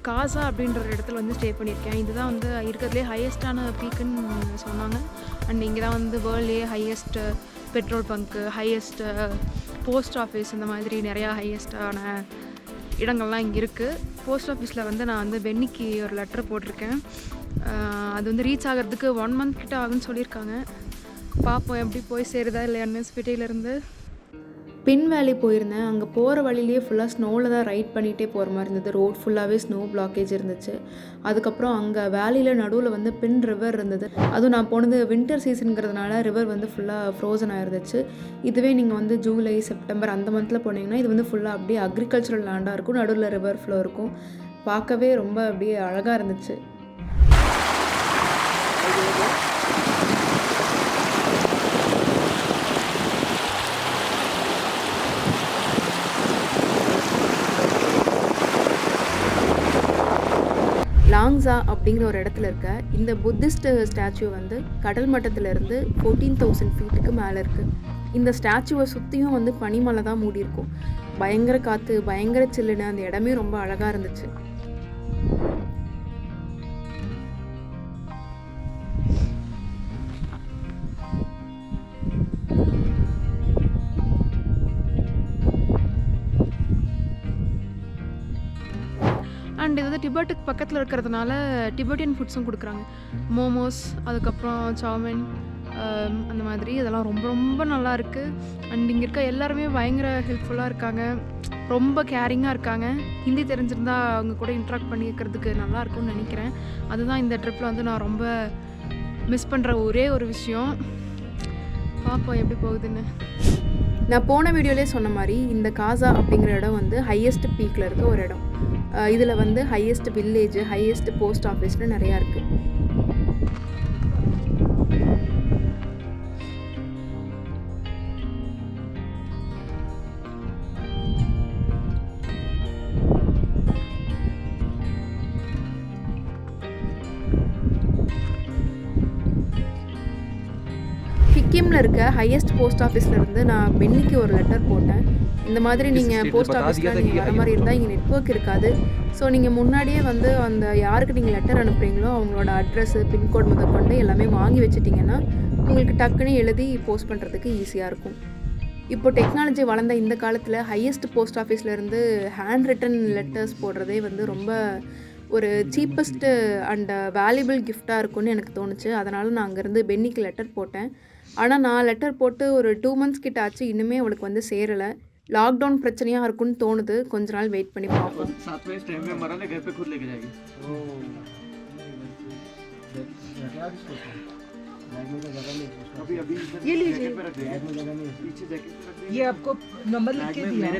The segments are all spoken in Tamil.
காசா அப்படின்ற ஒரு இடத்துல வந்து ஸ்டே பண்ணியிருக்கேன். இதுதான் வந்து இருக்கிறதுலே ஹையஸ்ட்டான பீக்குன்னு சொன்னாங்க. அண்ட் இங்கே தான் வந்து வேர்ல்ட்லேயே highest petrol bunk, highest post office, இந்த மாதிரி நிறையா ஹையஸ்ட்டான இடங்கள்லாம் இங்கே இருக்குது. போஸ்ட் ஆஃபீஸில் வந்து நான் வந்து பென்னிக்கு ஒரு லெட்டர் போட்டிருக்கேன். அது வந்து ரீச் ஆகிறதுக்கு 1 month கிட்ட ஆகுன்னு சொல்லியிருக்காங்க. பார்ப்போம் எப்படி போய் சேருதா இல்லையான்னு. ஸ்பிட்டியிலேருந்து பின் வேலி போயிருந்தேன். அங்கே போகிற வழியிலேயே ஃபுல்லாக ஸ்னோவில் தான் ரைட் பண்ணிகிட்டே போகிற மாதிரி இருந்தது. ரோட் ஃபுல்லாகவே ஸ்னோ பிளாக்கேஜ் இருந்துச்சு. அதுக்கப்புறம் அங்கே வேலியில் நடுவில் வந்து பின் ரிவர் இருந்தது. அதுவும் நான் போனது வின்டர் சீசனுங்கிறதுனால ரிவர் வந்து ஃபுல்லாக ஃப்ரோசன் ஆகிருந்துச்சு. இதுவே நீங்கள் வந்து ஜூலை, செப்டம்பர் அந்த மந்தில் போனீங்கன்னா இது வந்து ஃபுல்லாக அப்படியே அக்ரிகல்ச்சரல் லேண்டாக இருக்கும். நடுவில் ரிவர் ஃப்ளோ இருக்கும். பார்க்கவே ரொம்ப அப்படியே அழகாக இருந்துச்சு. லாங்ஸா அப்படிங்கிற ஒரு இடத்துல இருக்க இந்த புத்திஸ்ட் ஸ்டாச்சு வந்து கடல் மட்டத்திலேருந்து 14,000 ஃபீட்டுக்கு மேலே இருக்குது. இந்த ஸ்டாச்சுவை சுற்றியும் வந்து பனிமலை தான் மூடி இருக்கும். பயங்கர காற்று, பயங்கர சில்லுன்னு, அந்த இடமே ரொம்ப அழகாக இருந்துச்சு. அண்ட் இது வந்து டிபெட்டுக்கு பக்கத்தில் இருக்கிறதுனால டிபெட்டியன் ஃபுட்ஸும் கொடுக்குறாங்க. மோமோஸ், அதுக்கப்புறம் சவுமின், அந்த மாதிரி இதெல்லாம் ரொம்ப ரொம்ப நல்லா இருக்குது. அண்ட் இங்கே இருக்க எல்லாருமே பயங்கர ஹெல்ப்ஃபுல்லாக இருக்காங்க, ரொம்ப கேரிங்காக இருக்காங்க. ஹிந்தி தெரிஞ்சிருந்தா அவங்க கூட இன்ட்ராக்ட் பண்ணிக்கிறதுக்கு நல்லாயிருக்கும்னு நினைக்கிறேன். அதுதான் இந்த ட்ரிப்பில் வந்து நான் ரொம்ப மிஸ் பண்ணுற ஒரே ஒரு விஷயம். பார்ப்போம் எப்படி போகுதுன்னு. நான் போன வீடியோலேயே சொன்ன மாதிரி இந்த காசா அப்படிங்கிற இடம் வந்து ஹையஸ்ட் பீக்கில் இருக்க ஒரு இடம். இதில் வந்து ஹையஸ்ட் வில்லேஜ், ஹையஸ்ட் போஸ்ட் ஆஃபீஸ்னு நிறையா இருக்குது. சிக்கிமில் இருக்க ஹையஸ்ட் போஸ்ட் ஆஃபீஸ்லேருந்து நான் பென்னிக்கு ஒரு லெட்டர் போட்டேன். இந்த மாதிரி நீங்கள் போஸ்ட் ஆஃபீஸில் நீங்கள் வர மாதிரி இருந்தால் இங்கே நெட்வொர்க் இருக்காது. ஸோ நீங்கள் முன்னாடியே வந்து அந்த யாருக்கு நீங்கள் லெட்டர் அனுப்புகிறீங்களோ அவங்களோட அட்ரஸ்ஸு, பின்கோட் முதற்கொண்டு எல்லாமே வாங்கி வச்சுட்டிங்கன்னா உங்களுக்கு டக்குன்னு எழுதி போஸ்ட் பண்ணுறதுக்கு ஈஸியாக இருக்கும். இப்போ டெக்னாலஜி வளர்ந்த இந்த காலத்தில் ஹையஸ்ட் போஸ்ட் ஆஃபீஸ்லேருந்து ஹேண்ட் ரிட்டன் லெட்டர்ஸ் போடுறதே வந்து ரொம்ப ஒரு சீப்பஸ்ட்டு அண்ட் வேல்யூபிள் கிஃப்டாக இருக்கும்னு எனக்கு தோணுச்சு. அதனால் நான் அங்கேருந்து பென்னிக்கு லெட்டர் போட்டேன். ஆனால் நான் லெட்டர் போட்டு ஒரு 2 months கிட்ட ஆச்சு, இன்னுமே அவளுக்கு வந்து சேரலை. லாக்டவுன் பிரச்சனையாக இருக்குன்னு தோணுது. கொஞ்ச நாள் வெயிட் பண்ணி பார்ப்போம். ये आपको नंबर लिख के दिया।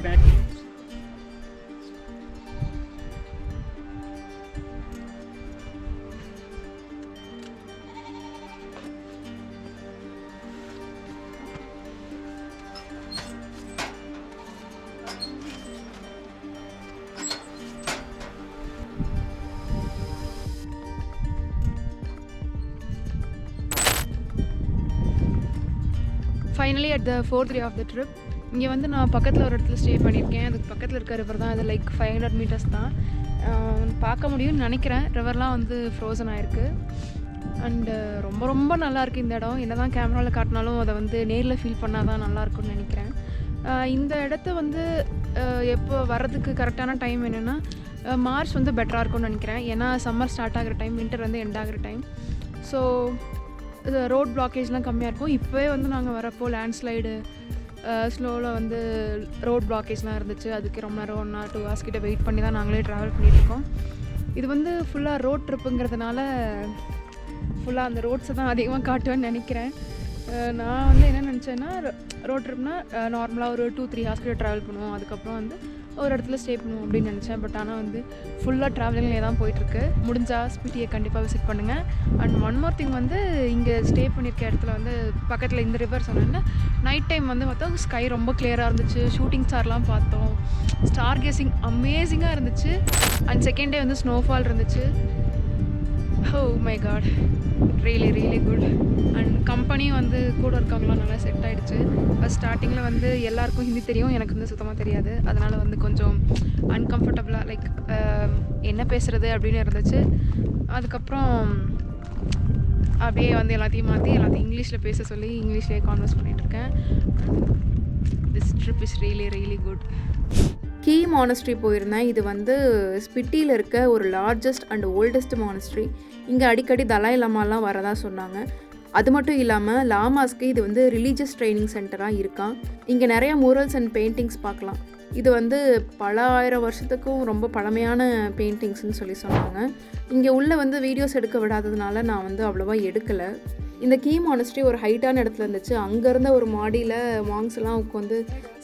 Finally at the 4th day of the trip. இங்கே வந்து நான் பக்கத்தில் ஒரு இடத்துல ஸ்டே பண்ணியிருக்கேன். அதுக்கு பக்கத்தில் இருக்க ரிவர் தான். அது லைக் 500 meters தான். பார்க்க முடியும்னு நினைக்கிறேன். ரிவர்லாம் வந்து ஃப்ரோசன் ஆகிருக்கு. அண்டு ரொம்ப ரொம்ப நல்லாயிருக்கு இந்த இடம். என்ன தான் கேமராவில் காட்டினாலும் அதை வந்து நேரில் ஃபீல் பண்ணால் தான் நல்லாயிருக்கும்னு நினைக்கிறேன். இந்த இடத்த வந்து எப்போ வர்றதுக்கு கரெக்டான டைம் என்னென்னா மார்ச் வந்து பெட்டராக இருக்கும்னு நினைக்கிறேன். ஏன்னா சம்மர் ஸ்டார்ட் ஆகிற டைம், வின்டர் வந்து எண்ட் ஆகிற டைம். ஸோ ரோட் பிளாக்கேஜ்லாம் கம்மியாக இருக்கும். இப்போவே வந்து நாங்கள் வரப்போ லேண்ட்ஸ்லைடு, ஸ்லோவில் வந்து ரோட் பிளாக்கேஜ்லாம் இருந்துச்சு. அதுக்கு ரொம்ப நேரம் 1 or 2 hours கிட்ட வெயிட் பண்ணி தான் நாங்களே ட்ராவல் பண்ணிகிட்ருக்கோம். இது வந்து ஃபுல்லாக ரோட் ட்ரிப்புங்கிறதுனால ஃபுல்லாக அந்த ரோட்ஸை தான் அதிகமாக காட்டுவேன்னு நினைக்கிறேன். நான் வந்து என்ன நினச்சேன்னா, ரோட் ட்ரிப்னா நார்மலாக ஒரு 2-3 hours கிட்ட ட்ராவல் பண்ணுவோம். அதுக்கப்புறம் வந்து ஒரு இடத்துல ஸ்டே பண்ணுவோம் அப்படின்னு நினச்சேன். பட் ஆனால் வந்து ஃபுல்லாக ட்ராவலிங்லேயே தான் போயிட்டுருக்கு. முடிஞ்சால் ஸ்பிட்டியை கண்டிப்பாக விசிட் பண்ணுங்கள். அண்ட் ஒன் மோர் திங் வந்து இங்கே ஸ்டே பண்ணியிருக்க இடத்துல வந்து பக்கத்தில் இந்த ரிவர் சொன்னேன்னா நைட் டைம் வந்து பார்த்தா ஸ்கை ரொம்ப கிளியராக இருந்துச்சு. ஷூட்டிங் ஸ்டார்லாம் பார்த்தோம். ஸ்டார் கேசிங் அமேசிங்காக இருந்துச்சு. அண்ட் செகண்ட் டே வந்து ஸ்னோஃபால் இருந்துச்சு. Oh my god, really good. And கம்பெனியும் வந்து கூட இருக்கவங்களாம் நல்லா செட் ஆகிடுச்சு. ஃபஸ்ட் ஸ்டார்டிங்கில் வந்து எல்லாருக்கும் ஹிந்தி தெரியும், எனக்கு வந்து சுத்தமாக தெரியாது. அதனால் வந்து கொஞ்சம் அன்கம்ஃபர்டபுளாக லைக் என்ன பேசுகிறது அப்படின்னு இருந்துச்சு. அதுக்கப்புறம் அப்படியே வந்து எல்லாத்தையும் மாற்றி எல்லாத்தையும் இங்கிலீஷில் பேச சொல்லி இங்கிலீஷ்லேயே கான்வர்ஸ் பண்ணிகிட்ருக்கேன். This trip is really good. Key monastery போயிருந்தேன். இது வந்து ஸ்பிட்டியில் இருக்க ஒரு லார்ஜஸ்ட் அண்ட் ஓல்டஸ்ட் மானஸ்ட்ரி. இங்கே அடிக்கடி தலாய் லாமாலாம் வரதா சொன்னாங்க. அது மட்டும் இல்லாமல் லாமாஸ்க்கு இது வந்து ரிலீஜியஸ் ட்ரைனிங் சென்டராக இருக்கான். இங்கே நிறைய மூரல்ஸ் அண்ட் பெயிண்டிங்ஸ் பார்க்கலாம். இது வந்து பல ஆயிரம் வருஷத்துக்கும் ரொம்ப பழமையான பெயிண்டிங்ஸ்னு சொல்லி சொன்னாங்க. இங்கே உள்ளே வந்து வீடியோஸ் எடுக்க விடாததுனால நான் வந்து அவ்வளோவா எடுக்கலை. இந்த கீ மானஸ்ட்ரி ஒரு ஹைட்டான இடத்துல இருந்துச்சு. அங்கேருந்த ஒரு மாடியில் மாங்ஸ் எல்லாம் உட்காந்து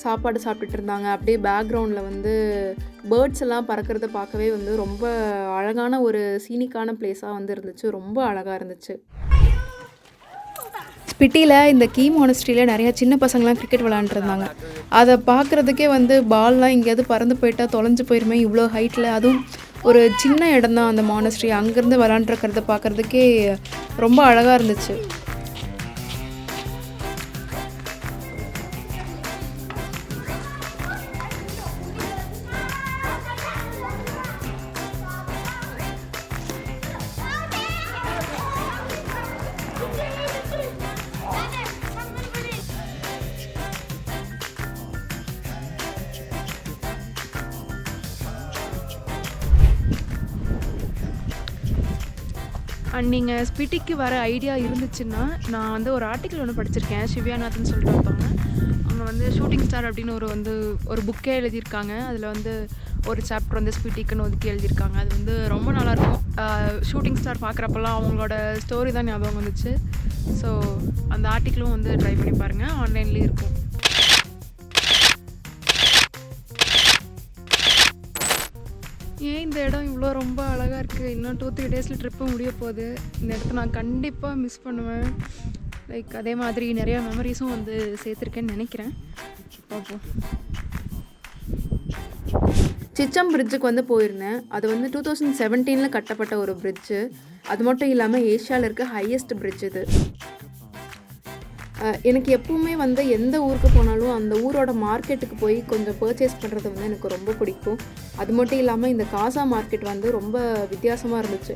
சாப்பாடு சாப்பிட்டுட்டு இருந்தாங்க. அப்படியே பேக்ரவுண்டில் வந்து பேர்ட்ஸ் எல்லாம் பறக்கிறத பார்க்கவே வந்து ரொம்ப அழகான ஒரு சீனிக்கான பிளேஸாக வந்து இருந்துச்சு. ரொம்ப அழகாக இருந்துச்சு. ஸ்பிட்டியில் இந்த கீ மானஸ்ட்ரியில் நிறையா சின்ன பசங்களாம் கிரிக்கெட் விளாண்டுருந்தாங்க. அதை பார்க்குறதுக்கே வந்து பால்லாம் எங்கேயாவது பறந்து போயிட்டால் தொலைஞ்சு போயிருமே இவ்வளோ ஹைட்டில். அதுவும் ஒரு சின்ன இடம் தான் அந்த மானஸ்ட்ரி. அங்கேருந்து விளாண்டுருக்கிறத பார்க்குறதுக்கே ரொம்ப அழகாக இருந்துச்சு. அண்ட் நீங்கள் ஸ்பிட்டிக்கு வர ஐடியா இருந்துச்சுன்னா, நான் வந்து ஒரு ஆர்டிக்கிள் ஒன்று படிச்சிருக்கேன். சிவ்யாநாத்ன்னு சொல்லிட்டு ஒருத்தவங்க. அவங்க வந்து ஷூட்டிங் ஸ்டார் அப்படின்னு ஒரு புக்கே எழுதியிருக்காங்க. அதில் வந்து ஒரு சாப்டர் வந்து ஸ்பிட்டிக்குன்னு ஒதுக்கி எழுதியிருக்காங்க. அது வந்து ரொம்ப நல்லாயிருக்கும். ஷூட்டிங் ஸ்டார் பார்க்குறப்பெல்லாம் அவங்களோட ஸ்டோரி தான் ஞாபகம் வந்துச்சு. ஸோ அந்த ஆர்டிக்கிளும் வந்து ட்ரை பண்ணி பாருங்கள், ஆன்லைன்லேயும் இருக்கும். ஏன் இந்த இடம் இவ்வளோ ரொம்ப அழகாக இருக்குது. இன்னும் 2-3 டேஸில் ட்ரிப்பு முடிய போகுது. இந்த இடத்த நான் கண்டிப்பாக மிஸ் பண்ணுவேன். லைக் அதே மாதிரி நிறையா மெமரிஸும் வந்து சேர்த்துருக்கேன்னு நினைக்கிறேன். பார்ப்போம். சிச்சம் பிரிட்ஜுக்கு வந்து போயிருந்தேன். அது வந்து 2017 கட்டப்பட்ட ஒரு பிரிட்ஜு. அது மட்டும் இல்லாமல் ஏஷியாவில் இருக்க ஹையஸ்ட் பிரிட்ஜ் இது. எனக்கு எப்பவுமே வந்து எந்த ஊருக்கு போனாலும் அந்த ஊரோட மார்க்கெட்டுக்கு போய் கொஞ்சம் பர்ச்சேஸ் பண்ணுறது வந்து எனக்கு ரொம்ப பிடிக்கும். அது மட்டும் இல்லாமல் இந்த காசா மார்க்கெட் வந்து ரொம்ப வித்தியாசமாக இருந்துச்சு.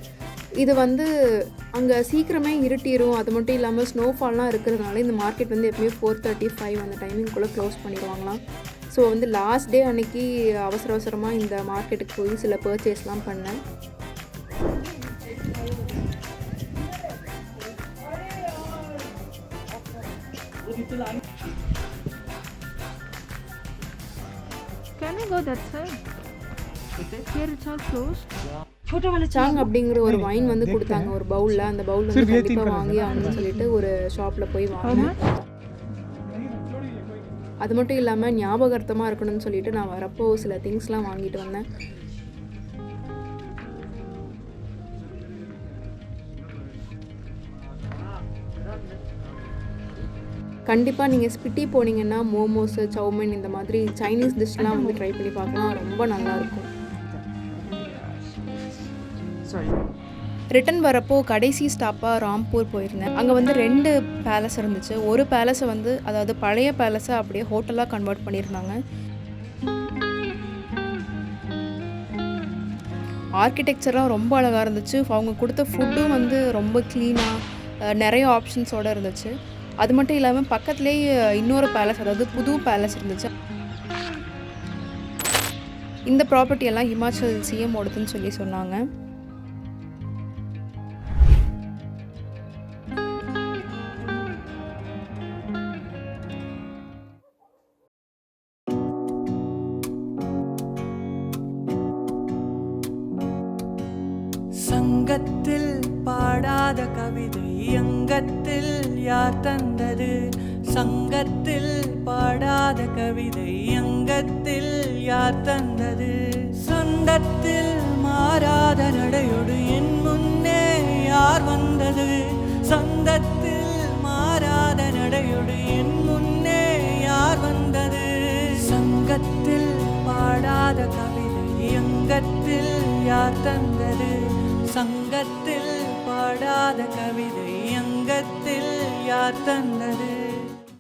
இது வந்து அங்கே சீக்கிரமே இருட்டிடும். அது மட்டும் இல்லாமல் ஸ்னோஃபால்லாம் இருக்கிறதுனால இந்த மார்க்கெட் வந்து எப்பவுமே 4:35 அந்த டைமிங்குள்ளே க்ளோஸ் பண்ணிடுவாங்களாம். ஸோ வந்து லாஸ்ட் டே அன்னைக்கு அவசரமாக இந்த மார்க்கெட்டுக்கு போய் சில பர்ச்சேஸ்லாம் பண்ணேன். Can I go that side? Here it's all closed. Song அப்படிங்கிற ஒரு வைன் வந்து கொடுத்தாங்க ஒரு பவுலில். அந்த பவுல் வந்து கண்டிப்பாக வாங்கி ஆகணும்னு சொல்லிட்டு ஒரு ஷாப்பில் போய் வாங்கினேன். அது மட்டும் இல்லாமல் ஞாபகார்த்தமாக இருக்கணும்னு சொல்லிட்டு நான் வரப்போ சில திங்ஸ்லாம் வாங்கிட்டு வந்தேன். கண்டிப்பாக நீங்கள் ஸ்பிட்டி போனீங்கன்னா மோமோஸு, சௌமின் இந்த மாதிரி சைனீஸ் டிஷ்லாம் வந்து ட்ரை பண்ணி பார்க்கலாம். ரொம்ப நல்லாயிருக்கும். ரிட்டன் வரப்போ கடைசி ஸ்டாப்பாக ராம்பூர் போயிருந்தேன். அங்கே வந்து 2 பேலஸ் இருந்துச்சு. ஒரு பேலஸை வந்து அதாவது பழைய பேலஸை அப்படியே ஹோட்டலாக கன்வெர்ட் பண்ணியிருந்தாங்க. ஆர்கிடெக்சர்லாம் ரொம்ப அழகாக இருந்துச்சு. அவங்க கொடுத்த ஃபுட்டும் வந்து ரொம்ப க்ளீனாக நிறைய ஆப்ஷன்ஸோடு இருந்துச்சு. அது மட்டும் இல்லாமல் பக்கத்துலேயே இன்னொரு பேலஸ், அதாவது புது பேலஸ் இருந்துச்சு. இந்த ப்ராப்பர்ட்டி எல்லாம் ஹிமாச்சல் சிஎம் ஓடுதுன்னு சொல்லி சொன்னாங்க. சங்கத்தில் பாடாத கவிதை அங்கத்தில் யார் தந்தது? சங்கத்தில் பாடாத கவிதை அங்கத்தில் யார் தந்தது? சொந்தத்தில் மாறாத நடையோடு என் முன்னே யார் வந்தது? சொந்தத்தில் மாறாத நடையோடு என் முன்னே யார் வந்தது? சங்கத்தில் பாடாத கவிதை அங்கத்தில் யார் தந்தது? சங்கத்தில் பாடாத கவிதை அங்கத்தில் யார் தந்தது